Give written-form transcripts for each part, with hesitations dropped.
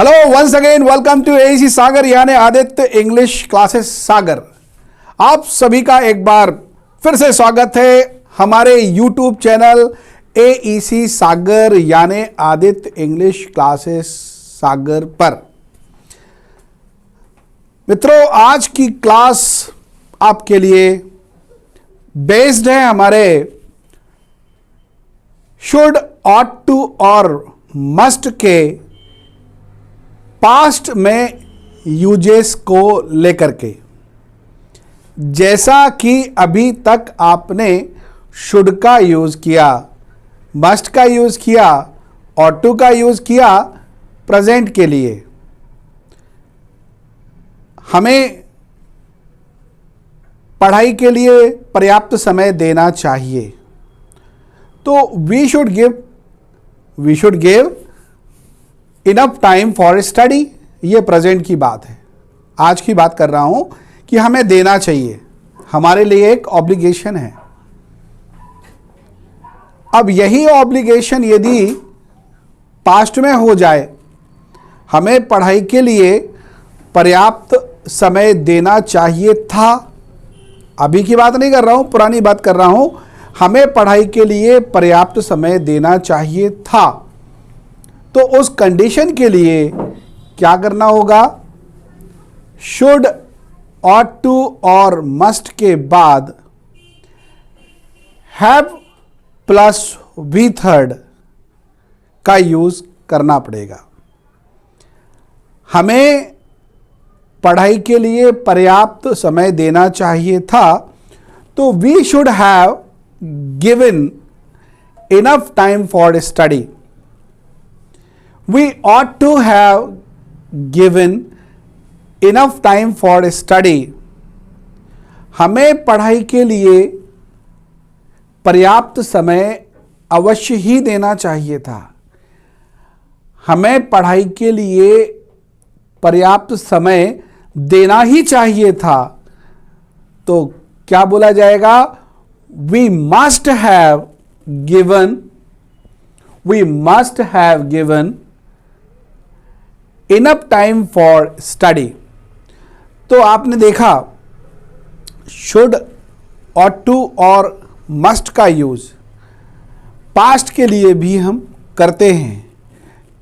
Hello once again welcome to AEC Sagar यानी Aditya English classes सागर। आप सभी का एक बार फिर से स्वागत है हमारे यूट्यूब चैनल एईसी सागर यानी आदित्य इंग्लिश क्लासेस सागर पर। मित्रों, आज की क्लास आपके लिए बेस्ड है हमारे शुड, ऑट टू और मस्ट के पास्ट में यूजेस को लेकर के। जैसा कि अभी तक आपने शुड का यूज किया, मस्ट का यूज किया, ऑट टू का यूज किया प्रेजेंट के लिए, हमें पढ़ाई के लिए पर्याप्त समय देना चाहिए। तो we should give enough time for study. ये प्रेजेंट की बात है, आज की बात कर रहा हूं कि हमें देना चाहिए, हमारे लिए एक ऑब्लिगेशन है। अब यही ऑब्लिगेशन यदि पास्ट में हो जाए, हमें पढ़ाई के लिए पर्याप्त समय देना चाहिए था। अभी की बात नहीं कर रहा हूं, पुरानी बात कर रहा हूं। हमें पढ़ाई के लिए पर्याप्त समय देना चाहिए था, तो उस कंडीशन के लिए क्या करना होगा? शुड, ऑट टू और मस्ट के बाद हैव प्लस वी थर्ड का यूज करना पड़ेगा। हमें पढ़ाई के लिए पर्याप्त समय देना चाहिए था, तो we should have given enough time for study. We ought to have given enough time for study. हमें पढ़ाई के लिए पर्याप्त समय अवश्य ही देना चाहिए था। हमें पढ़ाई के लिए पर्याप्त समय देना ही चाहिए था, तो क्या बोला जाएगा? We must have given enough time for study. तो आपने देखा शुड, ऑट टू और मस्ट का यूज पास्ट के लिए भी हम करते हैं।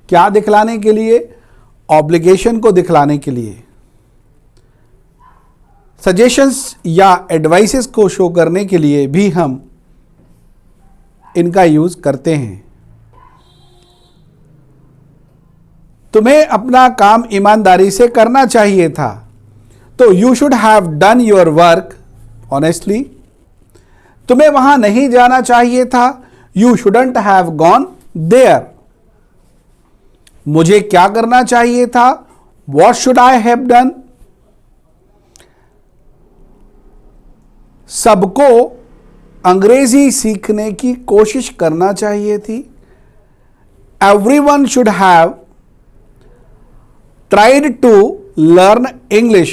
क्या दिखलाने के लिए? ऑब्लिगेशन को दिखलाने के लिए, सजेशंस या एडवाइसेस को शो करने के लिए भी हम इनका यूज करते हैं। तुम्हें अपना काम ईमानदारी से करना चाहिए था, तो you should have done your work honestly. तुम्हें वहां नहीं जाना चाहिए था, you shouldn't have gone there. मुझे क्या करना चाहिए था? What should I have done. सबको अंग्रेजी सीखने की कोशिश करना चाहिए थी। Everyone should have tried to learn English.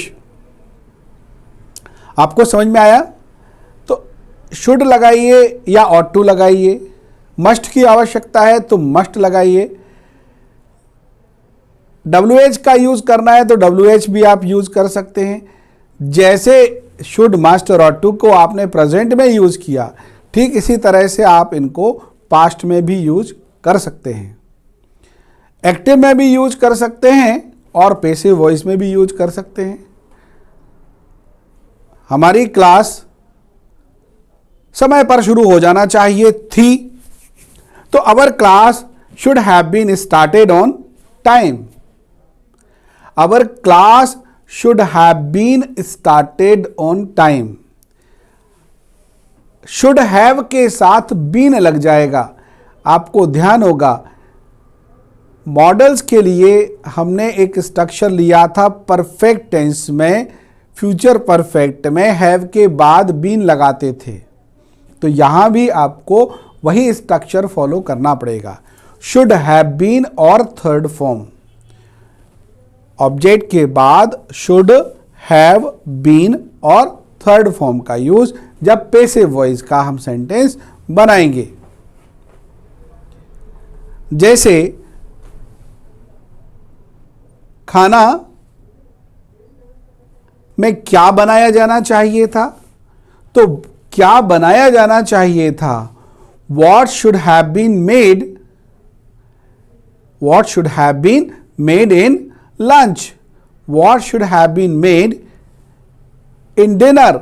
आपको समझ में आया? तो शुड लगाइए या ऑट टू लगाइए। मस्ट की आवश्यकता है तो मस्ट लगाइए। WH का यूज करना है तो WH भी आप यूज कर सकते हैं। जैसे शुड, मस्ट और ऑट टू को आपने प्रेजेंट में यूज किया, ठीक इसी तरह से आप इनको पास्ट में भी यूज कर सकते हैं, एक्टिव में भी यूज कर सकते हैं और पैसिव वॉइस में भी यूज कर सकते हैं। हमारी क्लास समय पर शुरू हो जाना चाहिए थी, तो our class should have been started on time. Our class should have been started on time. Should have के साथ बीन लग जाएगा। आपको ध्यान होगा, मॉडल्स के लिए हमने एक स्ट्रक्चर लिया था परफेक्ट टेंस में, फ्यूचर परफेक्ट में हैव के बाद बीन लगाते थे। तो यहां भी आपको वही स्ट्रक्चर फॉलो करना पड़ेगा। शुड हैव बीन और थर्ड फॉर्म, ऑब्जेक्ट के बाद शुड हैव बीन और थर्ड फॉर्म का यूज जब पैसिव वॉइस का हम सेंटेंस बनाएंगे। जैसे खाना में क्या बनाया जाना चाहिए था? तो क्या बनाया जाना चाहिए था? What should have been made? What should have been made in lunch? What should have been made in dinner?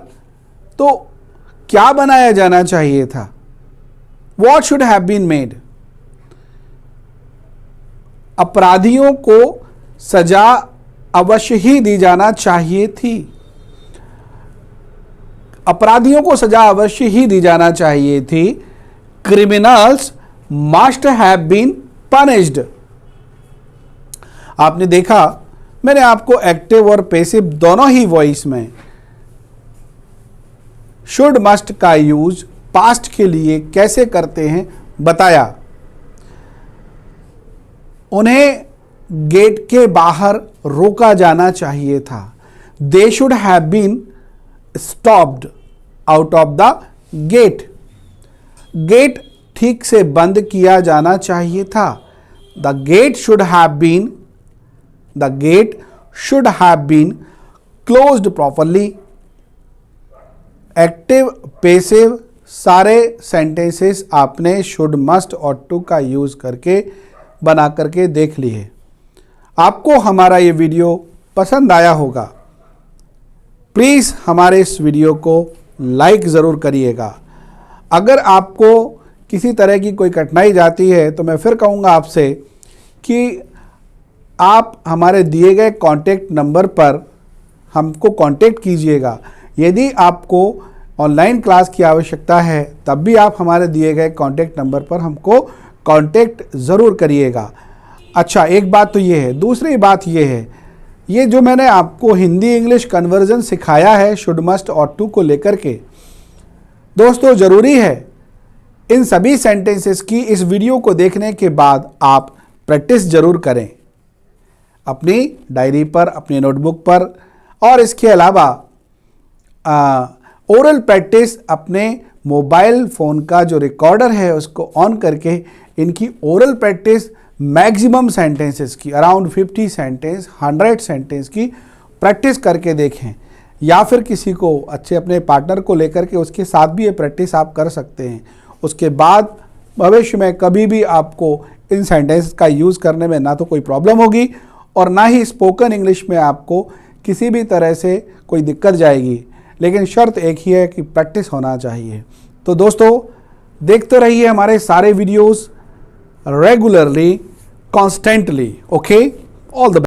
तो क्या बनाया जाना चाहिए था? What should have been made? अपराधियों को सजा अवश्य ही दी जाना चाहिए थी। अपराधियों को सजा अवश्य ही दी जाना चाहिए थी। Criminals must have been punished. आपने देखा, मैंने आपको एक्टिव और पैसिव दोनों ही वॉइस में शुड मस्ट का यूज पास्ट के लिए कैसे करते हैं बताया। उन्हें गेट के बाहर रोका जाना चाहिए था। They should have been stopped out of the gate. Gate ठीक से बंद किया जाना चाहिए था। The gate should have been closed properly. Active passive सारे सेंटेंसेस आपने शुड मस्ट और टू का यूज करके बना करके देख लिए। आपको हमारा ये वीडियो पसंद आया होगा। प्लीज़ हमारे इस वीडियो को लाइक ज़रूर करिएगा। अगर आपको किसी तरह की कोई कठिनाई जाती है तो मैं फिर कहूँगा आपसे कि आप हमारे दिए गए कॉन्टेक्ट नंबर पर हमको कांटेक्ट कीजिएगा। यदि आपको ऑनलाइन क्लास की आवश्यकता है तब भी आप हमारे दिए गए कॉन्टेक्ट नंबर पर हमको कांटेक्ट ज़रूर करिएगा। अच्छा, एक बात तो ये है। दूसरी बात ये है, ये जो मैंने आपको हिंदी इंग्लिश कन्वर्जन सिखाया है शुड मस्ट और टू को लेकर के, दोस्तों ज़रूरी है इन सभी सेंटेंसेस की इस वीडियो को देखने के बाद आप प्रैक्टिस ज़रूर करें अपनी डायरी पर, अपनी नोटबुक पर। और इसके अलावा ओरल प्रैक्टिस अपने मोबाइल फ़ोन का जो रिकॉर्डर है उसको ऑन करके इनकी ओरल प्रैक्टिस मैक्सिमम सेंटेंसेस की, अराउंड 50 सेंटेंस 100 सेंटेंस की प्रैक्टिस करके देखें। या फिर किसी को अच्छे अपने पार्टनर को लेकर के उसके साथ भी ये प्रैक्टिस आप कर सकते हैं। उसके बाद भविष्य में कभी भी आपको इन सेंटेंस का यूज़ करने में ना तो कोई प्रॉब्लम होगी और ना ही स्पोकन इंग्लिश में आपको किसी भी तरह से कोई दिक्कत जाएगी। लेकिन शर्त एक ही है कि प्रैक्टिस होना चाहिए। तो दोस्तों, देखते रहिए हमारे सारे videos regularly, constantly. Okay, all the best.